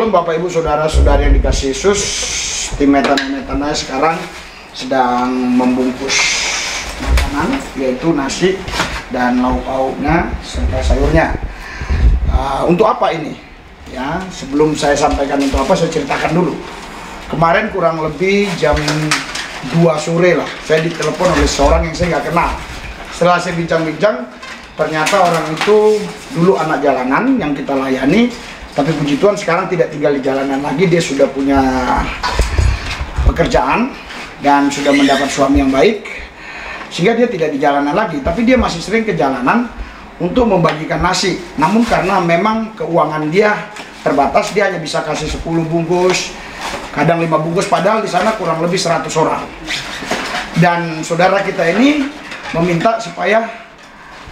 Salam Bapak Ibu Saudara-saudari yang dikasih Yesus. Tim Metana sekarang sedang membungkus makanan, yaitu nasi dan lauk pauknya serta sayurnya. Untuk apa ini? Ya, sebelum saya sampaikan untuk apa, saya ceritakan dulu. Kemarin kurang lebih jam 2 sore lah, saya ditelepon oleh seorang yang saya nggak kenal. Setelah saya bincang-bincang, ternyata orang itu dulu anak jalanan yang kita layani, tapi puji Tuhan sekarang tidak tinggal di jalanan lagi. Dia sudah punya pekerjaan dan sudah mendapat suami yang baik, sehingga dia tidak di jalanan lagi, tapi dia masih sering ke jalanan untuk membagikan nasi. Namun karena memang keuangan dia terbatas, dia hanya bisa kasih 10 bungkus, kadang 5 bungkus, padahal di sana kurang lebih 100 orang. Dan saudara kita ini meminta supaya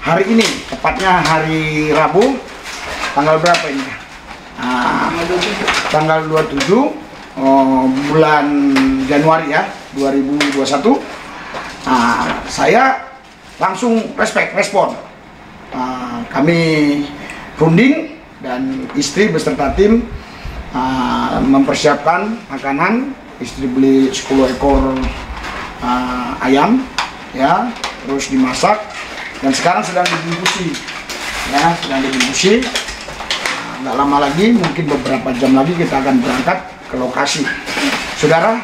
hari ini, tepatnya hari Rabu, tanggal berapa ini? Tanggal 27 bulan Januari ya, 2021. Saya langsung respon. Kami runding dan istri beserta tim mempersiapkan makanan. Istri beli 10 ekor ayam ya, terus dimasak dan sekarang sedang dibungkusi ya, nggak lama lagi, mungkin beberapa jam lagi kita akan berangkat ke lokasi. Saudara,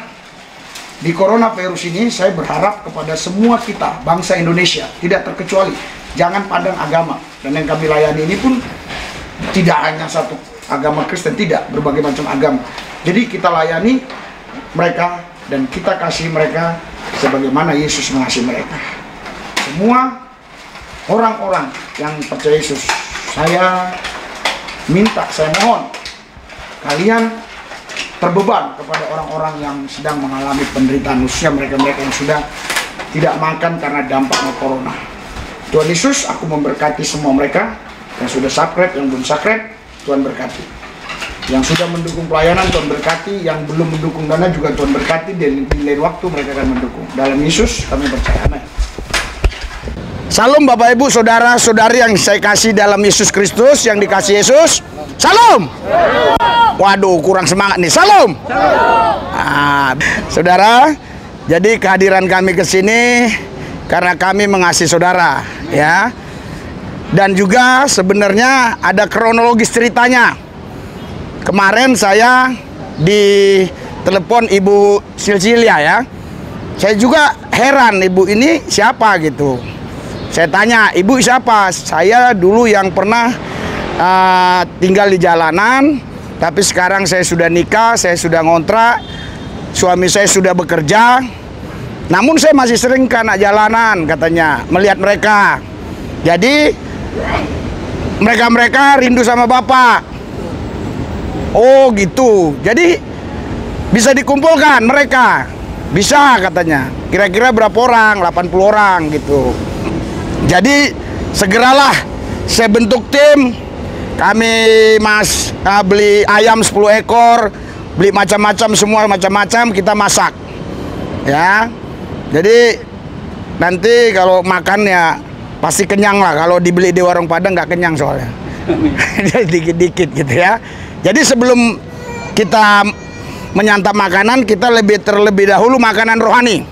di coronavirus ini saya berharap kepada semua kita, bangsa Indonesia, tidak terkecuali, jangan pandang agama. Dan yang kami layani ini pun tidak hanya satu agama Kristen, tidak, berbagai macam agama. Jadi kita layani mereka dan kita kasih mereka sebagaimana Yesus mengasihi mereka. Semua orang-orang yang percaya Yesus, saya mohon kalian terbeban kepada orang-orang yang sedang mengalami penderitaan, khususnya mereka-mereka yang sudah tidak makan karena dampaknya corona. Tuhan Yesus, aku memberkati semua mereka yang sudah subscribe, yang belum subscribe, Tuhan berkati. Yang sudah mendukung pelayanan, Tuhan berkati. Yang belum mendukung dana juga Tuhan berkati. Dan di lain waktu mereka akan mendukung. Dalam Yesus kami percaya. Amin. Salam Bapak Ibu Saudara-saudari yang saya kasih dalam Yesus Kristus, yang dikasih Yesus. Salam. Waduh, kurang semangat nih. Salam. Saudara, jadi kehadiran kami ke sini karena kami mengasihi saudara, ya. Dan juga sebenarnya ada kronologis ceritanya. Kemarin saya ditelepon Ibu Silsilia ya. Saya juga heran, ibu ini siapa gitu. Saya tanya, ibu siapa? Saya dulu yang pernah tinggal di jalanan, tapi sekarang saya sudah nikah, saya sudah ngontrak, suami saya sudah bekerja. Namun saya masih sering ke anak jalanan katanya, melihat mereka. Jadi mereka rindu sama Bapak. Oh gitu. Jadi bisa dikumpulkan mereka. Bisa katanya. Kira-kira berapa orang? 80 orang gitu. Jadi segeralah saya bentuk tim. Kami beli ayam 10 ekor, beli macam-macam, semua macam-macam, kita masak. Ya. Jadi nanti kalau makan ya pasti kenyang lah. Kalau dibeli di warung Padang nggak kenyang soalnya. Dikit-dikit gitu ya. Jadi sebelum kita menyantap makanan, kita terlebih dahulu makanan rohani.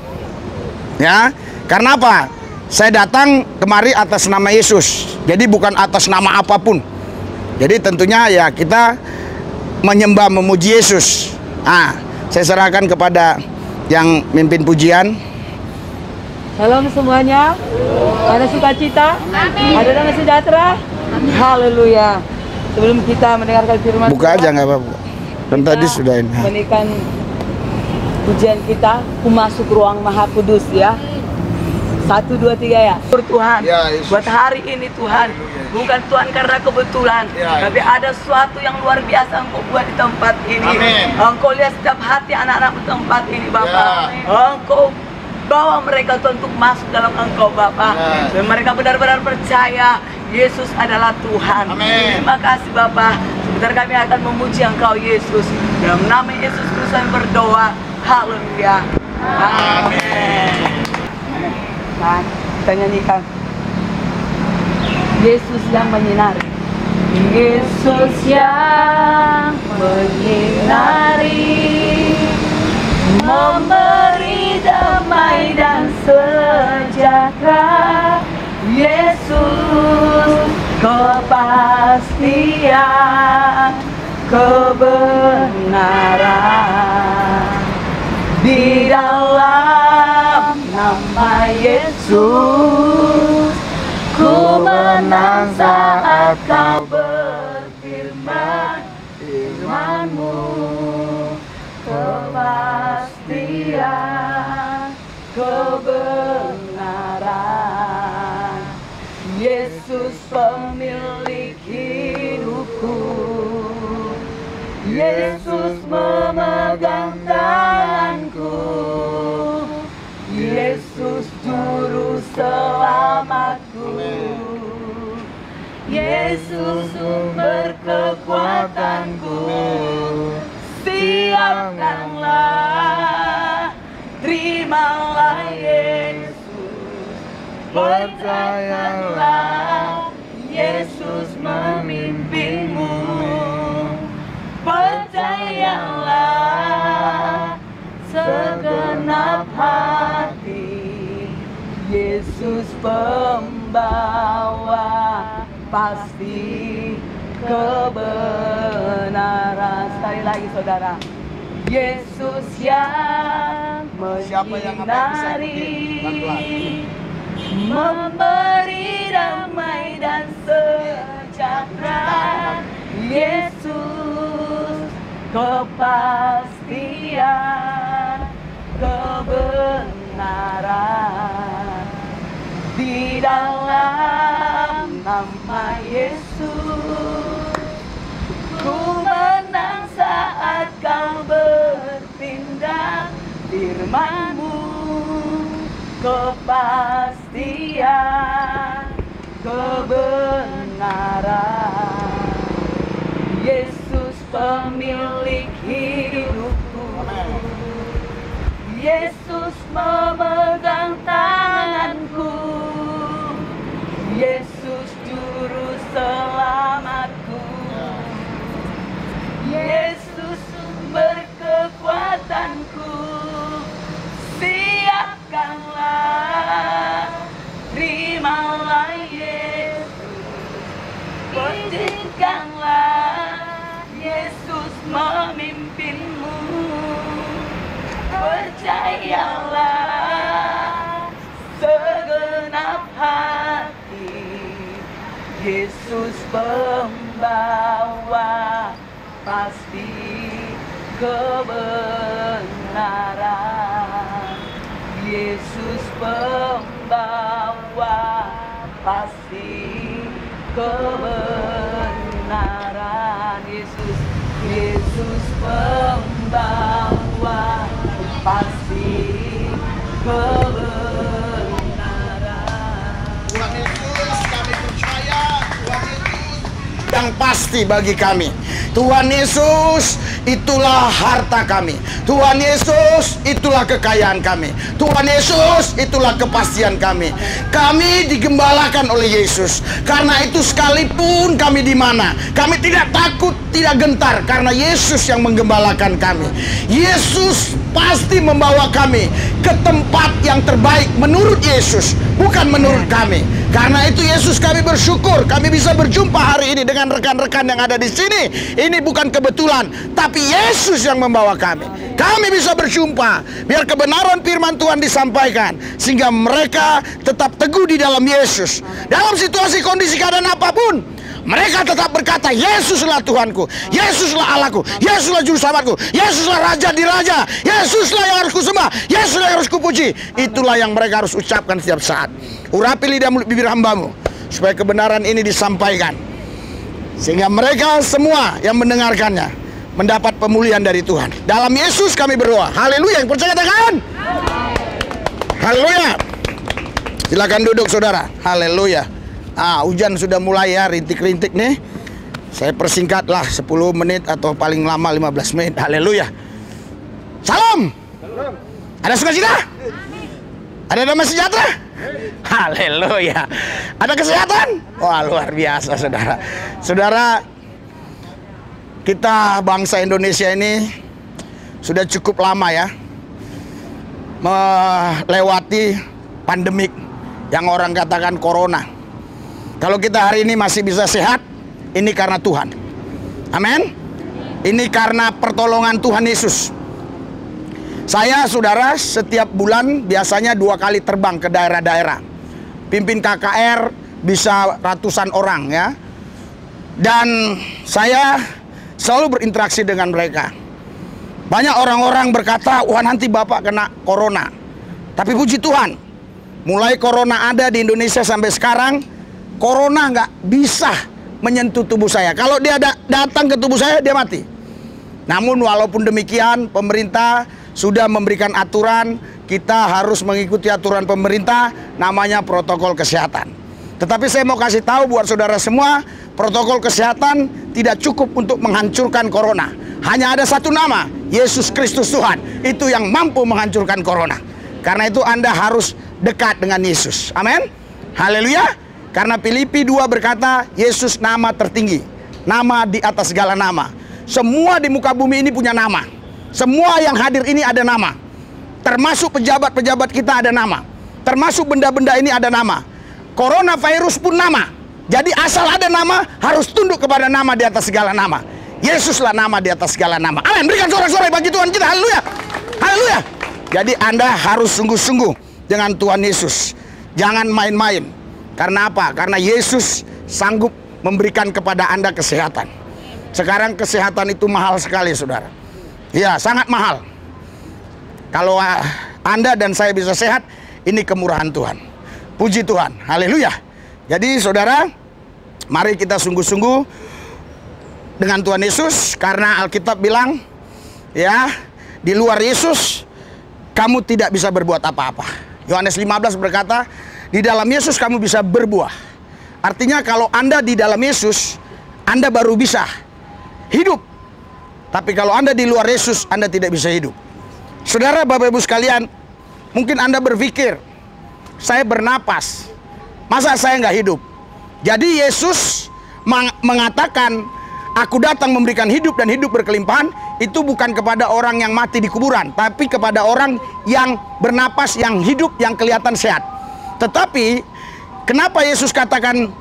Ya. Karena apa? Saya datang kemari atas nama Yesus. Jadi bukan atas nama apapun. Jadi tentunya ya kita menyembah, memuji Yesus. Saya serahkan kepada yang mimpin pujian. Salam semuanya. Ada sukacita, ada damai sejahtera. Haleluya. Sebelum kita mendengarkan firman, buka aja nggak apa-apa. Dan tadi sudah ini. Menaikkan pujian kita, ku masuk ruang Maha Kudus ya. 1, 2, 3 ya. Tuhan, ya, buat hari ini Tuhan, bukan Tuhan karena kebetulan, tapi ada sesuatu yang luar biasa Engkau buat di tempat ini. Amin. Engkau lihat setiap hati anak-anak di tempat ini Bapak. Engkau bawa mereka untuk masuk dalam Engkau Bapak. Dan mereka benar-benar percaya Yesus adalah Tuhan. Amin. Terima kasih Bapak. Sebentar kami akan memuji Engkau Yesus. Dalam nama Yesus Kristus kami berdoa. Haleluya. Amin. Kita nyanyikan Yesus yang menyinari. Yesus yang menyinari. kepastian, kebenaran. Di dalam nama Yesus, ku menang saat kau berfirman, firman-Mu kepastian, kebenaran. Yesus pemilik hidupku, Yesus memegang tanganku, Yesus juru selamatku, Yesus sumber kekuatanku. Siapkanlah, terimalah Yesus, percayalah Yesus memimpinmu. Percayalah segenap hati, Yesus pembawa pasti kebenaran. Sekali lagi saudara, Yesus yang menyinari, memberi damai dan sejahtera. Yesus kepastian, kebenaran. Di dalam nama Yesus, ku menang saat kau bertindak. Firman-Mu kepastian, kebenaran. Yesus pemilik hidupku, Yesus memegang tanganku, Yesus juru selamatku, Yesus sumber kekuatanku. Siapkanlah, terimalah Yesus, izinkanlah Yesus memimpinmu. Percayalah segenap hati, Yesus pembawa pasti kebenaran. Yesus pembawa pasti kebenaran. Yesus pembawa pasti kebenaran. Tuhan Yesus, kami percaya Tuhan Yesus yang pasti bagi kami. Tuhan Yesus, itulah harta kami. Tuhan Yesus, itulah kekayaan kami. Tuhan Yesus, itulah kepastian kami. Kami digembalakan oleh Yesus. Karena itu sekalipun kami di mana, kami tidak takut, tidak gentar, karena Yesus yang menggembalakan kami. Yesus pasti membawa kami ke tempat yang terbaik menurut Yesus, bukan menurut kami. Karena itu Yesus, kami bersyukur kami bisa berjumpa hari ini dengan rekan-rekan yang ada di sini. Ini bukan kebetulan, tapi Yesus yang membawa kami. Kami bisa berjumpa biar kebenaran firman Tuhan disampaikan, sehingga mereka tetap teguh di dalam Yesus. Dalam situasi kondisi keadaan apapun, mereka tetap berkata, Yesuslah Tuhanku, Yesuslah Allahku, Yesuslah juru selamatku, Yesuslah Raja di Raja, Yesuslah yang harus kusembah, Yesuslah yang harus kupuji. Itulah yang mereka harus ucapkan setiap saat. Urapi lidah mulut bibir hamba-Mu, supaya kebenaran ini disampaikan, sehingga mereka semua yang mendengarkannya mendapat pemulihan dari Tuhan. Dalam Yesus kami berdoa. Haleluya. Yang percaya katakan haleluya. Silakan duduk saudara. Haleluya. Hujan sudah mulai ya, rintik-rintik nih. Saya persingkatlah 10 menit atau paling lama 15 menit. Haleluya. Salam. Ada sukacita? Ada damai sejahtera? Haleluya. Ada kesehatan? Wah, luar biasa saudara. Saudara, kita bangsa Indonesia ini sudah cukup lama ya melewati pandemik yang orang katakan corona. Kalau kita hari ini masih bisa sehat, ini karena Tuhan. Amin. Ini karena pertolongan Tuhan Yesus. Saya, saudara, setiap bulan biasanya 2 kali terbang ke daerah-daerah. Pimpin KKR bisa ratusan orang ya. Dan saya selalu berinteraksi dengan mereka. Banyak orang-orang berkata, wah nanti Bapak kena corona. Tapi puji Tuhan, mulai corona ada di Indonesia sampai sekarang, corona nggak bisa menyentuh tubuh saya. Kalau dia datang ke tubuh saya, dia mati. Namun walaupun demikian, pemerintah sudah memberikan aturan, kita harus mengikuti aturan pemerintah, namanya protokol kesehatan. Tetapi saya mau kasih tahu buat saudara semua, protokol kesehatan tidak cukup untuk menghancurkan corona. Hanya ada satu nama, Yesus Kristus Tuhan. Itu yang mampu menghancurkan corona. Karena itu Anda harus dekat dengan Yesus. Amin. Haleluya. Karena Filipi 2 berkata, Yesus nama tertinggi, nama di atas segala nama. Semua di muka bumi ini punya nama. Semua yang hadir ini ada nama. Termasuk pejabat-pejabat kita ada nama. Termasuk benda-benda ini ada nama. Coronavirus pun nama. Jadi asal ada nama, harus tunduk kepada nama di atas segala nama. Yesuslah nama di atas segala nama. Amin. Berikan sorak-sorai bagi Tuhan kita. Haleluya. Haleluya. Jadi Anda harus sungguh-sungguh dengan Tuhan Yesus. Jangan main-main. Karena apa? Karena Yesus sanggup memberikan kepada Anda kesehatan. Sekarang kesehatan itu mahal sekali, saudara. Ya, sangat mahal. Kalau Anda dan saya bisa sehat, ini kemurahan Tuhan. Puji Tuhan. Haleluya. Jadi, saudara, mari kita sungguh-sungguh dengan Tuhan Yesus. Karena Alkitab bilang, ya, di luar Yesus, kamu tidak bisa berbuat apa-apa. Yohanes 15 berkata, di dalam Yesus kamu bisa berbuah. Artinya kalau Anda di dalam Yesus, Anda baru bisa hidup. Tapi kalau Anda di luar Yesus, Anda tidak bisa hidup. Saudara, Bapak Ibu sekalian, mungkin Anda berpikir, saya bernapas, masa saya nggak hidup? Jadi Yesus mengatakan, aku datang memberikan hidup dan hidup berkelimpahan. Itu bukan kepada orang yang mati di kuburan, tapi kepada orang yang bernapas, yang hidup, yang kelihatan sehat. Tetapi, kenapa Yesus katakan,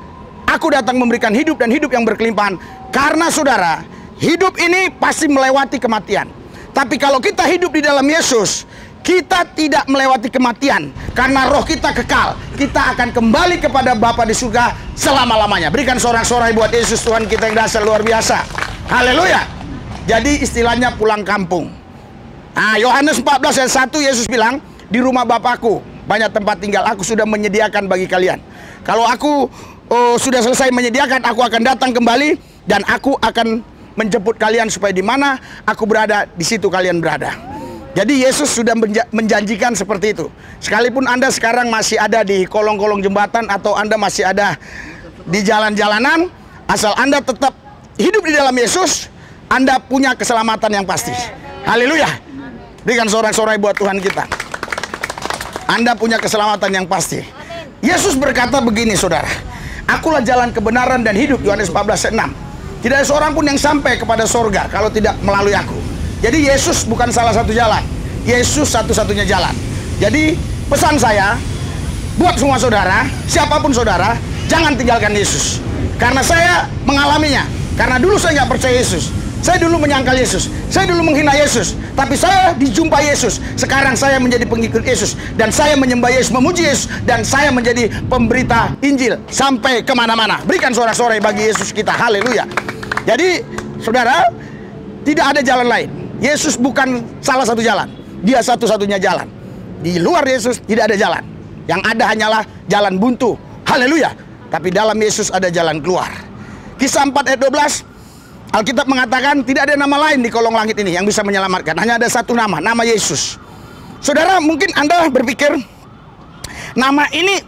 aku datang memberikan hidup dan hidup yang berkelimpahan? Karena saudara, hidup ini pasti melewati kematian. Tapi kalau kita hidup di dalam Yesus, kita tidak melewati kematian. Karena roh kita kekal. Kita akan kembali kepada Bapa di surga selama-lamanya. Berikan sorak-sorai buat Yesus Tuhan kita yang dasar luar biasa. Haleluya. Jadi istilahnya pulang kampung. Nah, Yohanes 14 ayat 1 Yesus bilang, di rumah Bapakku banyak tempat tinggal, aku sudah menyediakan bagi kalian. Kalau aku sudah selesai menyediakan, aku akan datang kembali dan aku akan menjemput kalian supaya di mana aku berada, di situ kalian berada. Jadi Yesus sudah menjanjikan seperti itu. Sekalipun Anda sekarang masih ada di kolong-kolong jembatan atau Anda masih ada di jalan-jalanan, asal Anda tetap hidup di dalam Yesus, Anda punya keselamatan yang pasti. Haleluya. Berikan sorak-sorai buat Tuhan kita. Anda punya keselamatan yang pasti. Yesus berkata begini, saudara, akulah jalan kebenaran dan hidup, Yohanes 14 ayat 6. Tidak ada seorang pun yang sampai kepada sorga kalau tidak melalui aku. Jadi Yesus bukan salah satu jalan, Yesus satu-satunya jalan. Jadi pesan saya buat semua saudara, siapapun saudara, jangan tinggalkan Yesus. Karena saya mengalaminya. Karena dulu saya nggak percaya Yesus. Saya dulu menyangkal Yesus. Saya dulu menghina Yesus. Tapi saya dijumpai Yesus. Sekarang saya menjadi pengikut Yesus. Dan saya menyembah Yesus, memuji Yesus. Dan saya menjadi pemberita Injil sampai kemana-mana. Berikan sorak-sorai bagi Yesus kita. Haleluya. Jadi, saudara, tidak ada jalan lain. Yesus bukan salah satu jalan. Dia satu-satunya jalan. Di luar Yesus tidak ada jalan. Yang ada hanyalah jalan buntu. Haleluya. Tapi dalam Yesus ada jalan keluar. Kisah 4 ayat 12. Alkitab mengatakan tidak ada nama lain di kolong langit ini yang bisa menyelamatkan. Hanya ada satu nama, nama Yesus. Saudara, mungkin Anda berpikir nama ini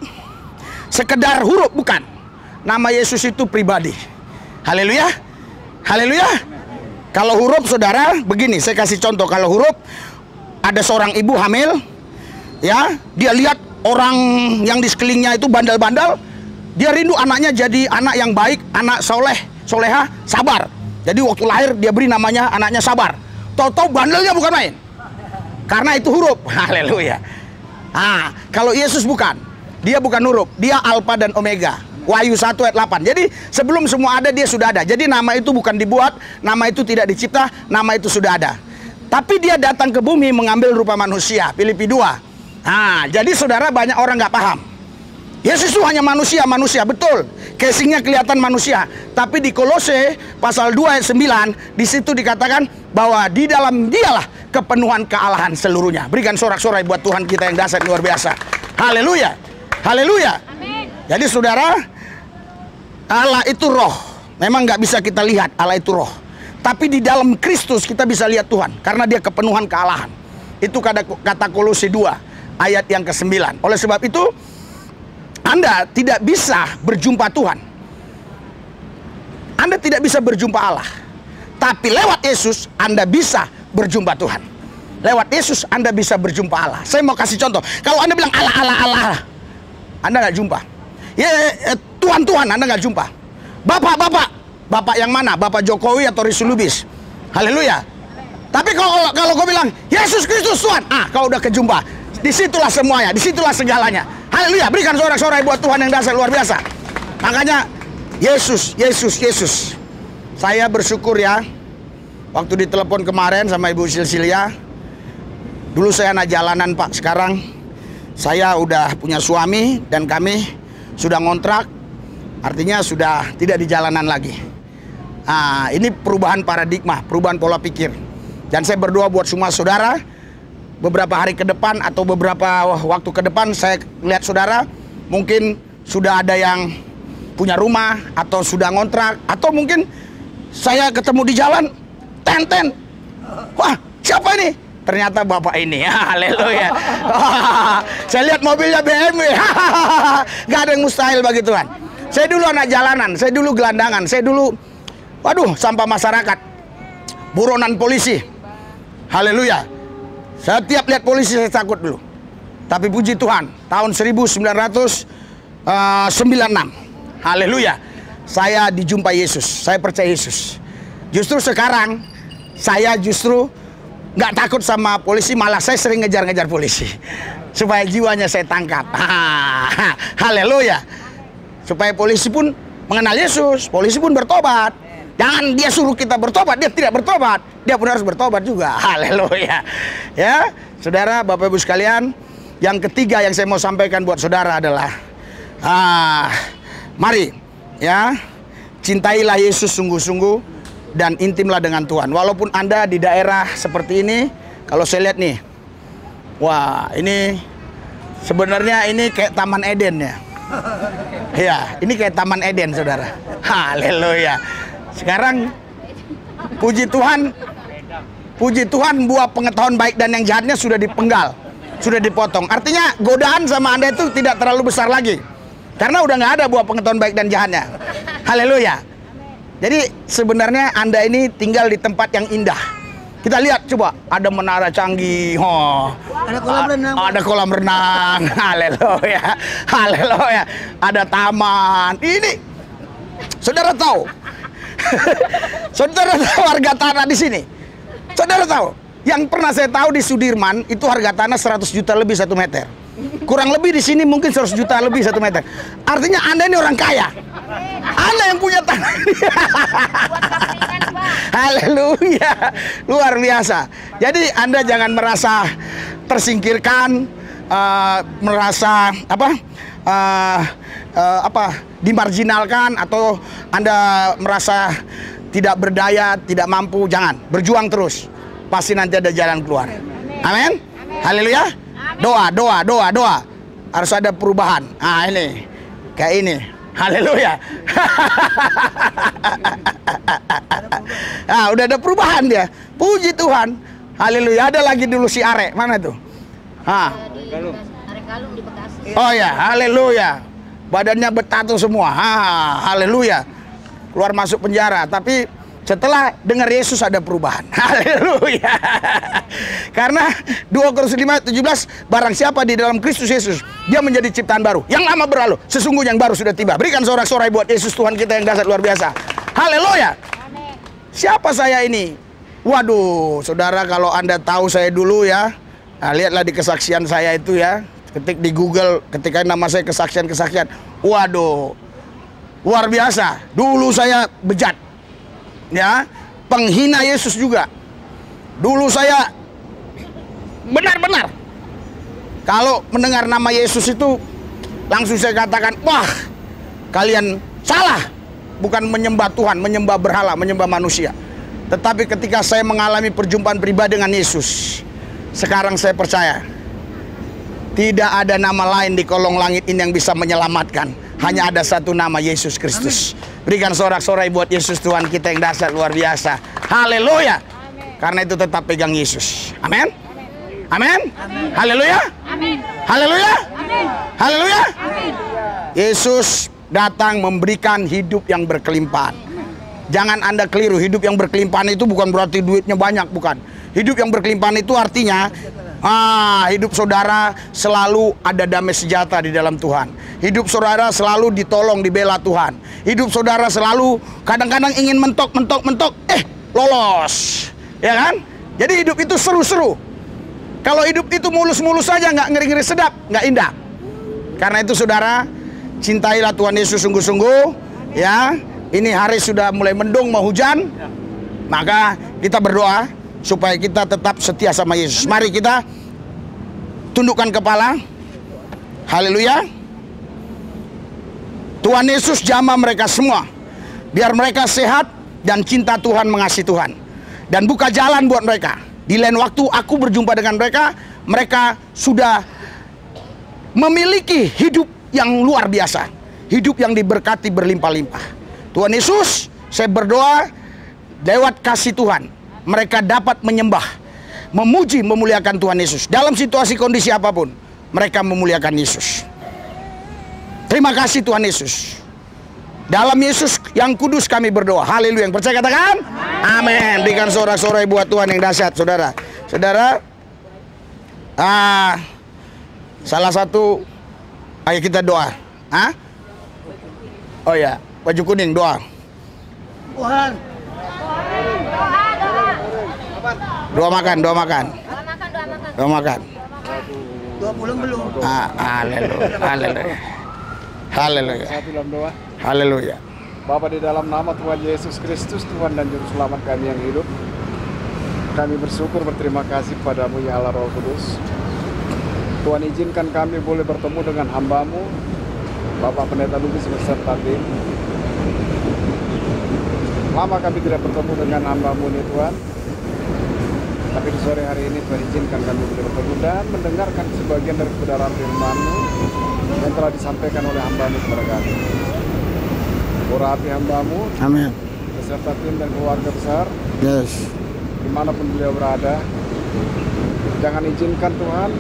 sekedar huruf, bukan. Nama Yesus itu pribadi. Haleluya. Haleluya. Kalau huruf, saudara, begini, saya kasih contoh. Kalau huruf, ada seorang ibu hamil, ya, dia lihat orang yang di sekelilingnya itu bandal-bandal, dia rindu anaknya jadi anak yang baik, anak soleh, soleha, sabar. Jadi waktu lahir dia beri namanya anaknya sabar. Tahu-tahu bandelnya bukan main. Karena itu huruf. Haleluya. Nah, kalau Yesus bukan. Dia bukan huruf. Dia Alfa dan Omega. Wahyu 1 ayat 8. Jadi sebelum semua ada, dia sudah ada. Jadi nama itu bukan dibuat, nama itu tidak dicipta, nama itu sudah ada. Tapi dia datang ke bumi mengambil rupa manusia. Filipi 2. Nah, jadi saudara, banyak orang nggak paham. Yesus itu hanya manusia, betul. Casingnya kelihatan manusia. Tapi di Kolose pasal 2 ayat 9, di situ dikatakan bahwa di dalam dialah kepenuhan kealahan seluruhnya. Berikan sorak-sorai buat Tuhan kita yang dahsyat luar biasa. Haleluya. Haleluya. Jadi saudara, Allah itu roh. Memang nggak bisa kita lihat Allah itu roh. Tapi di dalam Kristus kita bisa lihat Tuhan. Karena dia kepenuhan kealahan. Itu kata Kolose 2 ayat yang ke-9. Oleh sebab itu, Anda tidak bisa berjumpa Tuhan. Anda tidak bisa berjumpa Allah. Tapi lewat Yesus Anda bisa berjumpa Tuhan. Lewat Yesus Anda bisa berjumpa Allah. Saya mau kasih contoh. Kalau Anda bilang Allah, Anda nggak jumpa. Tuhan, Anda nggak jumpa. Bapak yang mana? Bapak Jokowi atau Risu Lubis? Haleluya. Tapi kalau kau bilang Yesus Kristus Tuhan, kau udah kejumpa. Disitulah semuanya, disitulah segalanya. Haleluya. Berikan sorak-sorai buat Tuhan yang dahsyat luar biasa. Makanya Yesus. Saya bersyukur ya. Waktu ditelepon kemarin sama Ibu Silsilia, dulu saya anak jalanan Pak. Sekarang saya udah punya suami dan kami sudah ngontrak. Artinya sudah tidak di jalanan lagi. Nah, ini perubahan paradigma, perubahan pola pikir. Dan saya berdoa buat semua saudara. Beberapa hari ke depan atau beberapa waktu ke depan saya lihat saudara mungkin sudah ada yang punya rumah atau sudah ngontrak, atau mungkin saya ketemu di jalan ten. Wah, siapa ini? Ternyata bapak ini. Haleluya. Saya lihat mobilnya BMW. Gak ada yang mustahil bagi Tuhan. Saya dulu anak jalanan, saya dulu gelandangan, saya dulu sampah masyarakat, buronan polisi. Haleluya. Saya tiap lihat polisi saya takut dulu. Tapi puji Tuhan, tahun 1996, haleluya, saya dijumpai Yesus. Saya percaya Yesus. Justru sekarang saya nggak takut sama polisi, malah saya sering ngejar-ngejar polisi supaya jiwanya saya tangkap. Haleluya. Supaya polisi pun mengenal Yesus, polisi pun bertobat. Jangan dia suruh kita bertobat, dia tidak bertobat. Dia pun harus bertobat juga. Haleluya. Ya, saudara, Bapak Ibu sekalian, yang ketiga yang saya mau sampaikan buat saudara adalah mari ya, cintailah Yesus sungguh-sungguh dan intimlah dengan Tuhan. Walaupun Anda di daerah seperti ini, kalau saya lihat nih, wah, ini sebenarnya ini kayak Taman Eden ya. Ya, ini kayak Taman Eden, saudara. Haleluya. Sekarang puji Tuhan, buah pengetahuan baik dan yang jahatnya sudah dipenggal, sudah dipotong. Artinya godaan sama Anda itu tidak terlalu besar lagi, karena udah nggak ada buah pengetahuan baik dan jahatnya. Haleluya. Jadi sebenarnya Anda ini tinggal di tempat yang indah. Kita lihat coba, ada menara canggih, ada kolam renang, haleluya, haleluya, ada taman. Ini saudara tahu, saudara tahu harga tanah di sini. Saudara tahu, yang pernah saya tahu di Sudirman itu harga tanah 100 juta lebih 1 meter. Kurang lebih di sini mungkin 100 juta lebih 1 meter. Artinya Anda ini orang kaya. Anda yang punya tanah. Haleluya, luar biasa. Jadi Anda jangan merasa tersingkirkan, merasa dimarginalkan, atau Anda merasa tidak berdaya, tidak mampu. Jangan, berjuang terus. Pasti nanti ada jalan keluar. Amin. Haleluya. Doa. Harus ada perubahan. Ini kayak ini. Haleluya. Udah ada perubahan dia. Puji Tuhan. Haleluya. Ada lagi dulu si Are. Mana tuh? Are Kalung di Bekasi. Oh ya, haleluya. Badannya bertato semua. Haleluya. Keluar masuk penjara, tapi setelah dengar Yesus ada perubahan. Haleluya. Karena 2 Korintus 5:17, barang siapa di dalam Kristus Yesus, dia menjadi ciptaan baru. Yang lama berlalu, sesungguhnya yang baru sudah tiba. Berikan sorak-sorai buat Yesus Tuhan kita yang dahsyat luar biasa. Haleluya. Siapa saya ini? Waduh, saudara, kalau Anda tahu saya dulu ya, lihatlah di kesaksian saya itu ya. Ketik di Google, ketika nama saya kesaksian. Waduh, Luar biasa. Dulu saya bejat, ya, penghina Yesus juga. Dulu saya benar-benar kalau mendengar nama Yesus itu langsung saya katakan, wah, kalian salah. Bukan menyembah Tuhan, menyembah berhala, menyembah manusia. Tetapi ketika saya mengalami perjumpaan pribadi dengan Yesus, sekarang saya percaya tidak ada nama lain di kolong langit ini yang bisa menyelamatkan. Hanya ada satu nama, Yesus Kristus. Berikan sorak-sorai buat Yesus, Tuhan kita yang dahsyat luar biasa. Haleluya. Karena itu tetap pegang Yesus. Amin. Amin. Haleluya. Haleluya. Haleluya. Yesus datang memberikan hidup yang berkelimpahan. Jangan Anda keliru, hidup yang berkelimpahan itu bukan berarti duitnya banyak, bukan. Hidup yang berkelimpahan itu artinya hidup saudara selalu ada damai sejahtera di dalam Tuhan. Hidup saudara selalu ditolong, dibela Tuhan. Hidup saudara selalu kadang-kadang ingin mentok, lolos. Ya kan? Jadi hidup itu seru-seru. Kalau hidup itu mulus-mulus saja, nggak ngeri-ngeri sedap, nggak indah. Karena itu saudara, cintailah Tuhan Yesus sungguh-sungguh, ya. Ini hari sudah mulai mendung, mau hujan. Maka kita berdoa supaya kita tetap setia sama Yesus. Mari kita tundukkan kepala. Haleluya. Tuhan Yesus jamah mereka semua, biar mereka sehat dan cinta Tuhan, mengasihi Tuhan, dan buka jalan buat mereka. Di lain waktu aku berjumpa dengan mereka, mereka sudah memiliki hidup yang luar biasa, hidup yang diberkati berlimpah-limpah. Tuhan Yesus, saya berdoa lewat kasih Tuhan, mereka dapat menyembah, memuji, memuliakan Tuhan Yesus. Dalam situasi kondisi apapun, mereka memuliakan Yesus. Terima kasih Tuhan Yesus. Dalam Yesus yang kudus kami berdoa. Haleluya. Yang percaya katakan amin. Berikan sorak-sorai buat Tuhan yang dahsyat, saudara. Saudara, salah satu, ayo kita doa. Oh ya, baju kuning doa. Tuhan. Doa makan. Doa makan. Dua pulang belum. Haleluya. Haleluya. Satu dalam doa. Haleluya. Bapa, di dalam nama Tuhan Yesus Kristus, Tuhan dan Juru Selamat kami yang hidup, kami bersyukur, berterima kasih padamu ya Allah Roh Kudus. Tuhan, izinkan kami boleh bertemu dengan hamba-Mu, Bapak Pendeta Lubis beserta tim. Lama kami tidak bertemu dengan hamba-Mu nih Tuhan, tapi di sore hari ini Tuhan izinkan kami boleh bertemu dan mendengarkan sebagian dari kebenaran firman-Mu yang telah disampaikan oleh hamba-Mu kepada kami. Urapi hamba-Mu, Amin. beserta tim dan keluarga besar, Yes. dimanapun beliau berada. Jangan izinkan Tuhan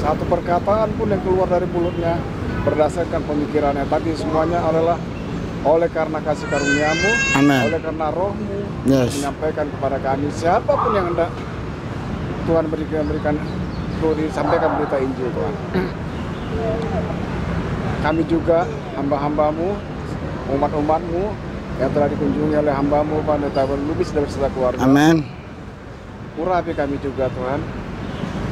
satu perkataan pun yang keluar dari mulutnya berdasarkan pemikirannya, tapi semuanya adalah oleh karena kasih karunia-Mu, Amin. oleh karena Roh-Mu Yes. menyampaikan kepada kami. Siapapun yang hendak Tuhan berikan disampaikan berita Injil Tuhan. Kami juga hamba-hamba-Mu, umat-umat-Mu yang telah dikunjungi oleh hamba-Mu Pendeta Lubis dan beserta keluarga. Amin. Urapi kami juga Tuhan,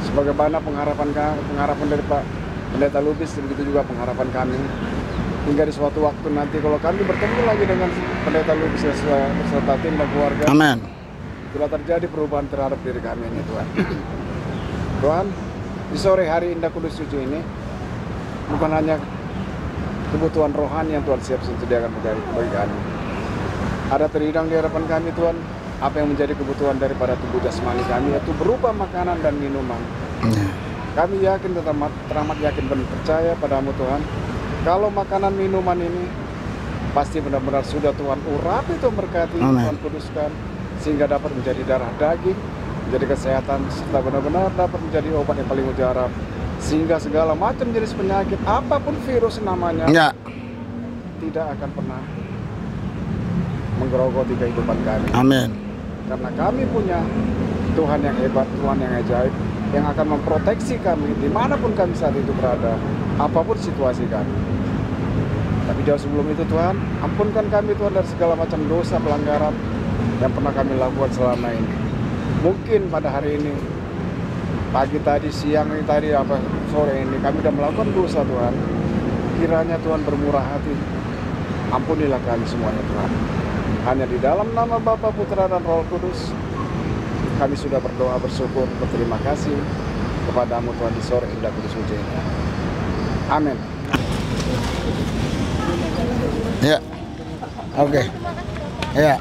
sebagaimana pengharapan dari Pak Pendeta Lubis, begitu juga pengharapan kami. Hingga di suatu waktu nanti kalau kami bertemu lagi dengan Pendeta Lubis beserta tim dan keluarga, Amin. telah terjadi perubahan terhadap diri kami ini Tuhan. Tuhan, di sore hari indah kudus suci ini, bukan hanya kebutuhan rohani yang Tuhan siap sediakan bagi kami. Ada terhidang di hadapan kami Tuhan, apa yang menjadi kebutuhan daripada tubuh jasmani kami, yaitu berupa makanan dan minuman. Kami yakin, teramat yakin dan percaya padamu Tuhan, kalau makanan minuman ini pasti benar-benar sudah Tuhan urapi, Tuhan berkati, Tuhan kuduskan, sehingga dapat menjadi darah daging, menjadi kesehatan, serta benar-benar dapat menjadi obat yang paling mujarab, sehingga segala macam jenis penyakit, apapun virus namanya, tidak akan pernah menggerogoti kehidupan kami. Amin. Karena kami punya Tuhan yang hebat, Tuhan yang ajaib, yang akan memproteksi kami dimanapun kami saat itu berada, apapun situasi kami. Tapi jauh sebelum itu Tuhan, ampunkan kami Tuhan dari segala macam dosa, pelanggaran yang pernah kami lakukan selama ini. Mungkin pada hari ini, pagi tadi, siang ini tadi, sore ini kami sudah melakukan dosa Tuhan. Kiranya Tuhan bermurah hati Ampunilah kami semuanya Tuhan. Hanya di dalam nama Bapa, Putra, dan Roh Kudus, kami sudah berdoa, bersyukur, berterima kasih kepadamu Tuhan di sore indah kudus suci ini. Amin. Ya. Oke. Ya.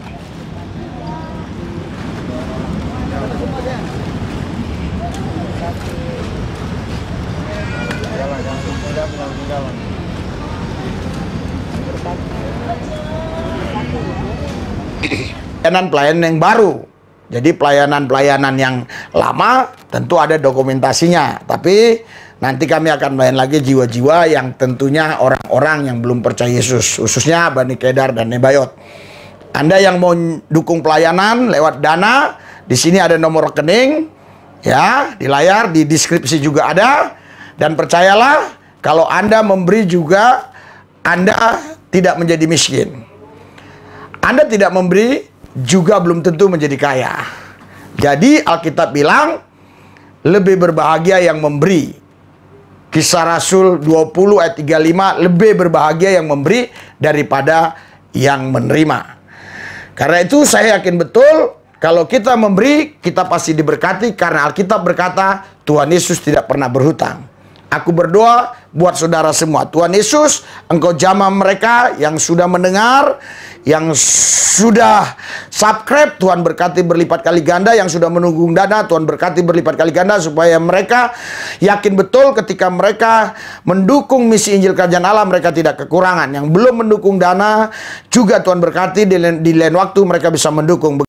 Pelayanan yang baru. Jadi pelayanan-pelayanan yang lama tentu ada dokumentasinya. Tapi nanti kami akan melayani lagi jiwa-jiwa yang tentunya orang-orang yang belum percaya Yesus. Khususnya Bani Kedar dan Nebayot. Anda yang mau dukung pelayanan lewat dana, di sini ada nomor rekening. Ya, di layar, di deskripsi juga ada. Dan percayalah, kalau Anda memberi juga, Anda tidak menjadi miskin. Anda tidak memberi, juga belum tentu menjadi kaya. Jadi Alkitab bilang, lebih berbahagia yang memberi. Kisah Rasul 20 ayat 35, lebih berbahagia yang memberi daripada yang menerima. Karena itu saya yakin betul, kalau kita memberi, kita pasti diberkati. Karena Alkitab berkata, Tuhan Yesus tidak pernah berhutang. Aku berdoa buat saudara semua. Tuhan Yesus, Engkau jamah mereka yang sudah mendengar, yang sudah subscribe, Tuhan berkati berlipat kali ganda. Yang sudah menunggu dana, Tuhan berkati berlipat kali ganda. Supaya mereka yakin betul ketika mereka mendukung misi Injil Kerajaan Allah, mereka tidak kekurangan. Yang belum mendukung dana, juga Tuhan berkati di lain waktu mereka bisa mendukung.